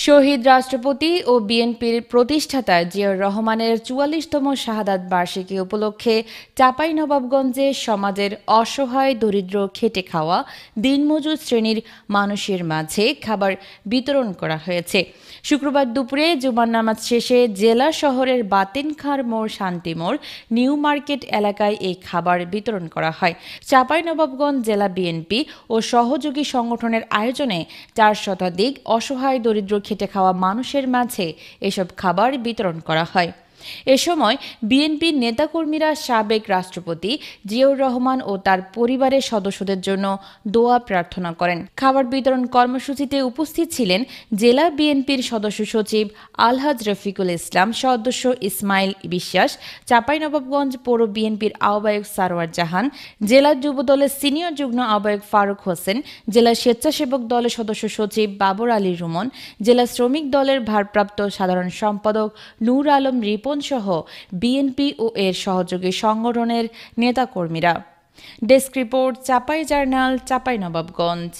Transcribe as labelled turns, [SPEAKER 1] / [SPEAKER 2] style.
[SPEAKER 1] শহীদ রাষ্ট্রপতি ও বিএনপির প্রতিষ্ঠাতা জিয়াউর রহমানের ৪৪তম শাহাদাত বার্ষিকী উপলক্ষে চাঁপাইনবাবগঞ্জে সমাজের অসহায় দরিদ্র খেটে খাওয়া দিনমজুর শ্রেণীর মানুষের মাঝে খাবার বিতরণ করা হয়েছে। শুক্রবার দুপুরে জুমার নামাজ শেষে জেলা শহরের বাতেনখার মোড়, শান্তি মোড়, নিউ মার্কেট এলাকায় এই খাবার বিতরণ করা হয়। চাঁপাইনবাবগঞ্জ জেলা বিএনপি ও সহযোগী সংগঠনের আয়োজনে ৪ শতাধিক অসহায় দরিদ্র খেটে খাওয়া মানুষের মাঝে এসব খাবার বিতরণ করা হয়। এ সময় বিএনপির নেতাকর্মীরা সাবেক রাষ্ট্রপতি জিয়াউর রহমান ও তার পরিবারের সদস্যদের জন্য দোয়া প্রার্থনা করেন। খাবার বিতরণ কর্মসূচিতে উপস্থিত ছিলেন জেলা বিএনপির সদস্য সচিব আলহাজ রফিকুল ইসলাম, সদস্য ইসমাইল বিশ্বাস, চাঁপাইনবাবগঞ্জ পৌর বিএনপির আহ্বায়ক সারোয়ার জাহান, জেলা যুবদলের সিনিয়র যুগ্ম আহ্বায়ক ফারুক হোসেন, জেলা স্বেচ্ছাসেবক দলের সদস্য সচিব বাবর আলী রুমন, জেলা শ্রমিক দলের ভারপ্রাপ্ত সাধারণ সম্পাদক নূর আলম রিপন সহ বিএনপি ও এর সহযোগী সংগঠনের নেতাকর্মীরা। Desk report, Chapai journal, Chapainawabganj.